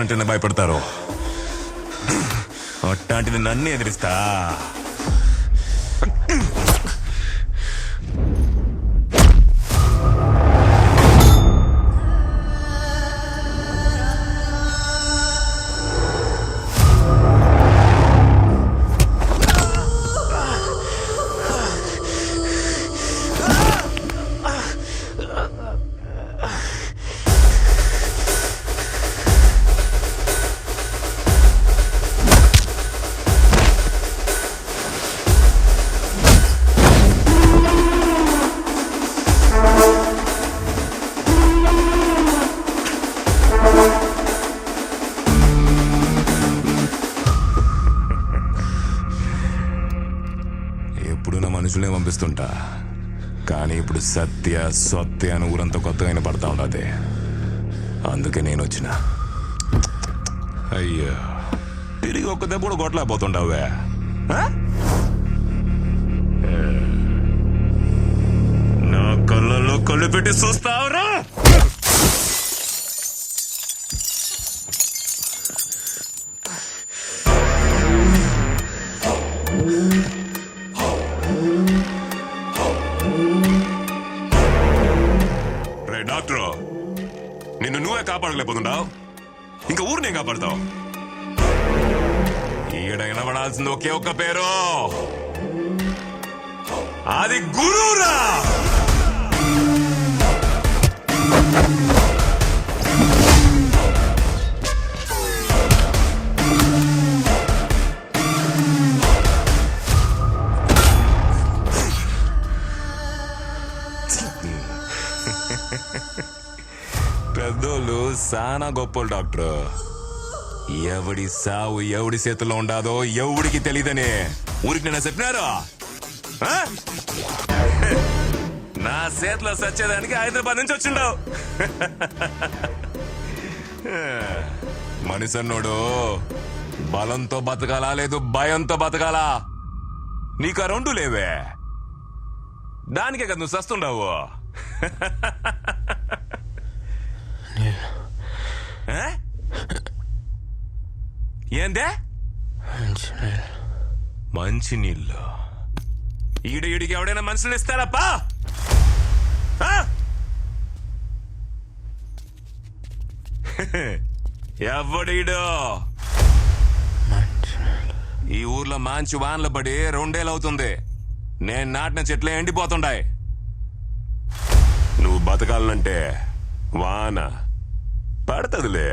ఎదురిస్తానంటేనే భయపడతారు. అట్లాంటిది నన్ను ఎదిరిస్తా? మనుషులే పంపిస్తుంటా, కానీ ఇప్పుడు సత్య సత్య అని ఊరంతా కొత్తగా పడతా ఉండదు. అందుకే నేను వచ్చిన. అయ్యో, తిరిగి ఒక్క దెబ్బ కూడా కొట్టలేకపోతుండవే. నా కళ్ళల్లో కళ్ళు పెట్టి చూస్తావురా? డాక్టర్, నిన్ను నువ్వే కాపాడలేకపోతున్నావు, ఇంకా ఊరినే కాపాడతావు. ఈడ వినబడాల్సింది ఒకే ఒక్క పేరు, అది గురువురా. పెద్దోళ్ళు సానా గొప్పలు డాక్టర్. ఎవడి సావు ఎవడి చేతుల్లో ఉండాదో ఎవడికి తెలీదని ఊరికి నేను చెప్పినారు. నా చేతిలో సచ్చేదానికి హైదరాబాద్ నుంచి వచ్చిండవు. మనిషన్నోడు బలంతో బతకాలా లేదు భయంతో బతకాలా? నీకు ఆ రెండు లేవే, దానికే కదా నువ్వు సస్తుండవు. ఏందే మంచి నీళ్ళు? ఈడికి ఎవడైనా మనుషులు ఇస్తారప్పా? ఎవడీడు? ఈ ఊర్లో మంచి వానలు పడి 2 ఏళ్ళు అవుతుంది. నేను నాటిన చెట్లే ఎండిపోతుండాయి. నువ్వు బతకాలంటే వాన పడతదిలే.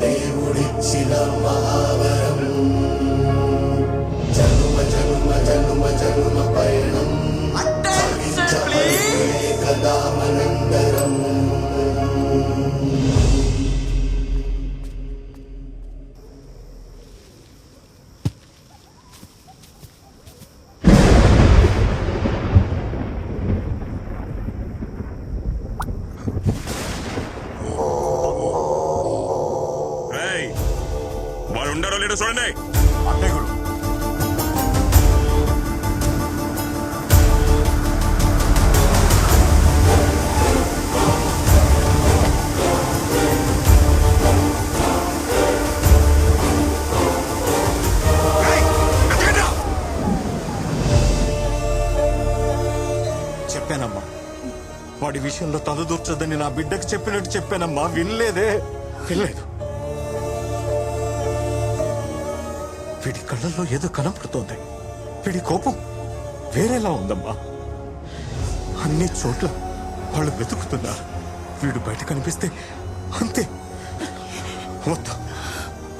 దేవుడిచ్చిన మహావరం, జనుమ జనుమ జనుమ జనుమ పయనం కదా మనందరం. వాడు ఉండారో లేడో చూడండి. చెప్పానమ్మా, వాడి విషయంలో తలదూర్చొద్దని నా బిడ్డకు చెప్పినట్టు చెప్పానమ్మా. వినలేదు. వీడి కళ్ళల్లో ఏదో కనపడుతోంది. వీడి కోపం వేరేలా ఉందమ్మా. అన్ని చోట్ల వాళ్ళు వెతుకుతున్నారు. వీడు బయట కనిపిస్తే అంతే. వద్దు,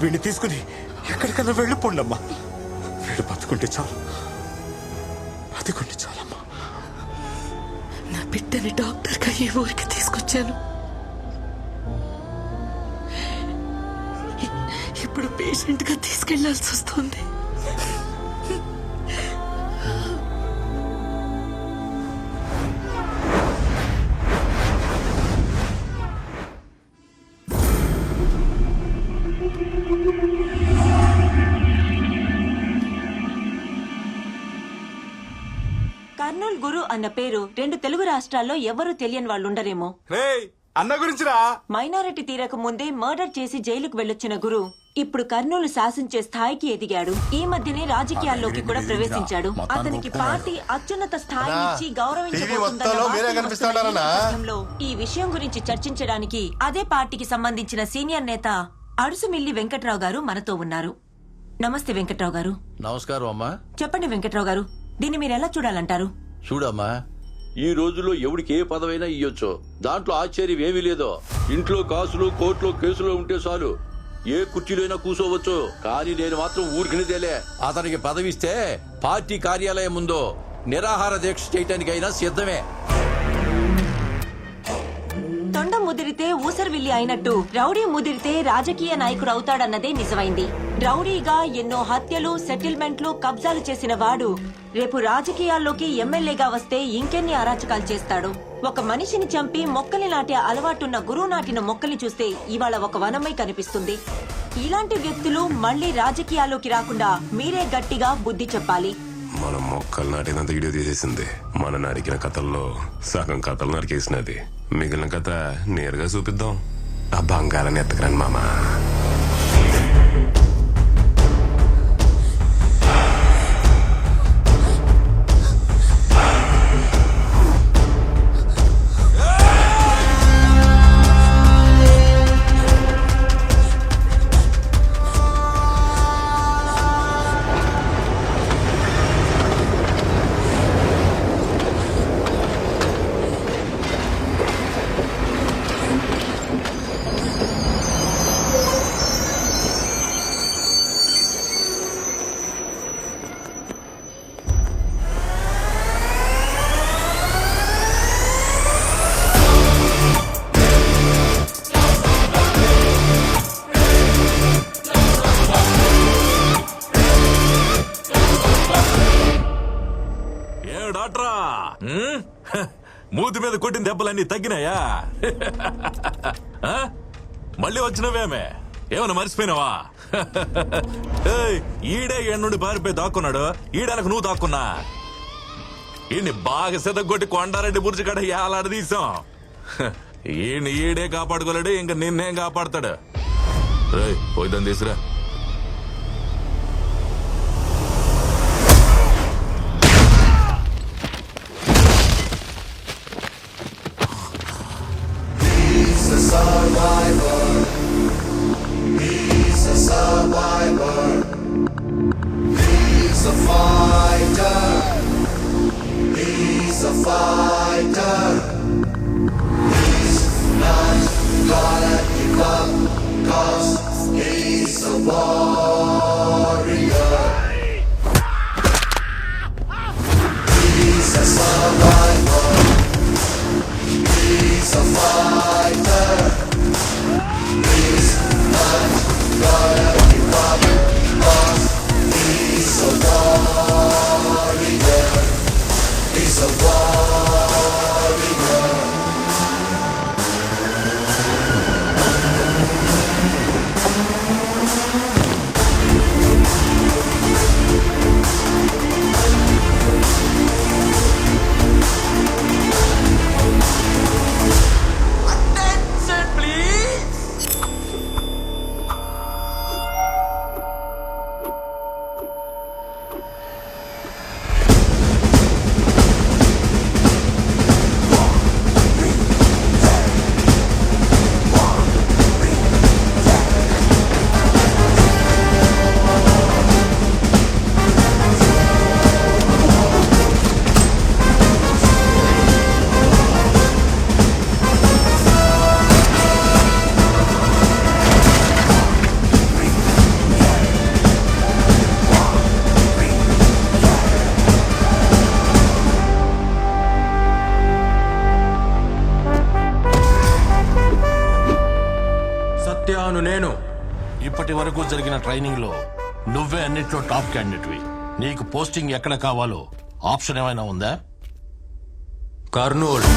వీడిని తీసుకుని ఎక్కడికన్నా వెళ్ళిపోండమ్మా. వీడు బతుకుంటే చాలు, బతుకుంటే చాలమ్మా. నా బిడ్డని డాక్టర్గా ఈ ఊరికి తీసుకొచ్చాను. ఇప్పుడు పేషెంట్ గా తీసుకెళ్లాల్సి వస్తుంది. కర్నూలు గురు అన్న పేరు 2 తెలుగు రాష్ట్రాల్లో ఎవరూ తెలియని వాళ్ళుండరేమో. అన్న గురించిరా. మైనారిటీ తీరక ముందే మర్డర్ చేసి జైలుకు వెళ్ళొచ్చిన గురు ఇప్పుడు కర్నూలు శాసించే స్థాయికి ఎదిగాడు. ఈ మధ్యనే రాజకీయాల్లోకి కూడా ప్రవేశించాడు. అతనికి పార్టీ అత్యున్నత స్థాయి ఇచ్చి గౌరవించబోతుందన్న ఈ విషయం గురించి చర్చించడానికి అదే పార్టీకి సంబంధించిన సీనియర్ నేత అడుసుమిల్లి వెంకట్రావు గారు మనతో ఉన్నారు. నమస్తే వెంకట్రావు గారు. నమస్కారం అమ్మా. చెప్పండి వెంకట్రావు గారు, దీన్ని మీరు ఎలా చూడాలంటారు? చూడమ్మా, ఈ రోజుల్లో ఎవడికి ఏ పదవైనా ఇయ్యొచ్చు. దాంట్లో ఆశ్చర్యం ఏమీ లేదో. ఇంట్లో కాసులు, కోర్టులో కేసులు ఉంటే చాలు, ఏ కుర్చీలైనా కూర్చోవచ్చు. కానీ నేను మాత్రం ఊరికినిదేలే. అతనికి పదవిస్తే పార్టీ కార్యాలయం ముందు నిరాహార దీక్ష చేయటానికైనా సిద్ధమే. తొండ ముదిరితే ఊసరవిల్లి అయినట్టు రౌడీ ముదిరితే రాజకీయ నాయకుడు అవుతాడన్నదే నిజమైంది. రౌడీగా ఎన్నో హత్యలు, సెటిల్మెంట్లు, కబ్జాలు చేసిన వాడు రేపు రాజకీయాల్లోకి ఎమ్మెల్యేగా వస్తే ఇంకెన్ని అరాచకాలు చేస్తాడు. ఒక మనిషిని చంపి మొక్కలు నాటే అలవాటున్న గురువు నాటిన మొక్కల్ని చూస్తే ఇవాళ ఒక వనమై కనిపిస్తుంది. ఇలాంటి వ్యక్తులు మళ్లీ రాజకీయాల్లోకి రాకుండా మీరే గట్టిగా బుద్ధి చెప్పాలి. మనం మొక్కలు నాటినంత వీడియో తీసేసింది. మన నరికిన కథల్లో సగం కథలు నరికేసినది. మిగిలిన కథ నేరుగా చూపిద్దాం. ఆ బంగారాన్ని ఎత్తకరండి మామా. డాక్టరా, మూతి మీద కొట్టిన దెబ్బలన్నీ తగ్గినాయా? మళ్ళీ వచ్చినవేమే? ఏమన్నా మర్చిపోయినావా? ఈడే ఏడు నుండి పారిపోయి దాక్కున్నాడు. ఈడనకు నువ్వు దాక్కున్నా. ఈయన్ని బాగా సెదగొట్టి కొండారెడ్డి బుర్జి కాడ ఏలాడ తీసాం. ఈడే కాపాడుకోలేడు, ఇంకా నిన్నేం కాపాడతాడు? పోయిద్దాం తీసురా. నేను ఇప్పటి వరకు జరిగిన ట్రైనింగ్ లో నువ్వే అన్నిట్లో టాప్ క్యాండిడేట్వి. నీకు పోస్టింగ్ ఎక్కడ కావాలో ఆప్షన్ ఏమైనా ఉందా? కర్నూలు.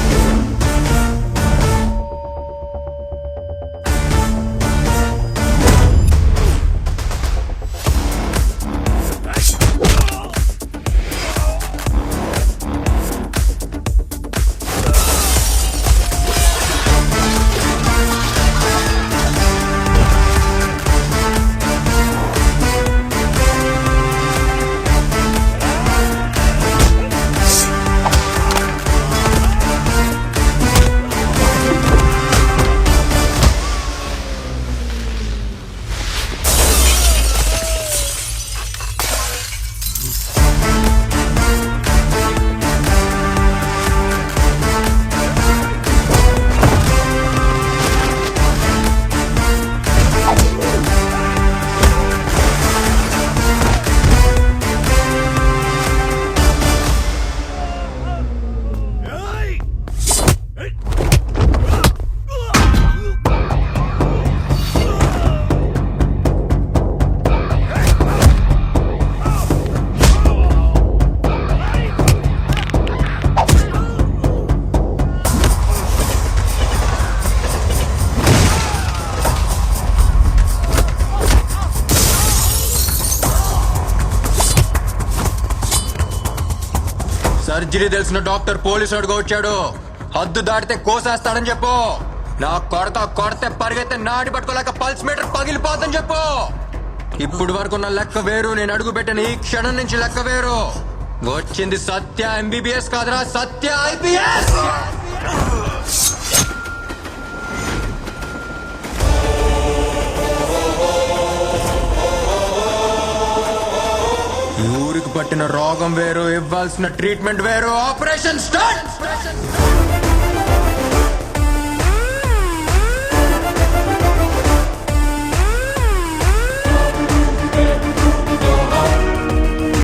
సర్జరీ తెలిసిన డాక్టర్ పోలీసు అడుగు వచ్చాడు. హద్దు దాటితే కోసేస్తాడని చెప్పు. నా కొడితే పరిగెత్తే నాడి పట్టుకోలేక పల్స్ మీటర్ పగిలిపోతుందని చెప్పు. ఇప్పుడు వరకు నా లెక్క వేరు, నేను అడుగు పెట్టిన ఈ క్షణం నుంచి లెక్క వేరు. వచ్చింది సత్య ఎంబీబీఎస్ కాదురా, సత్య ఐపీఎస్. ఈ ఊరికి పట్టిన రోగం వేరు, ఇవ్వాల్సిన ట్రీట్మెంట్ వేరు. Operation start.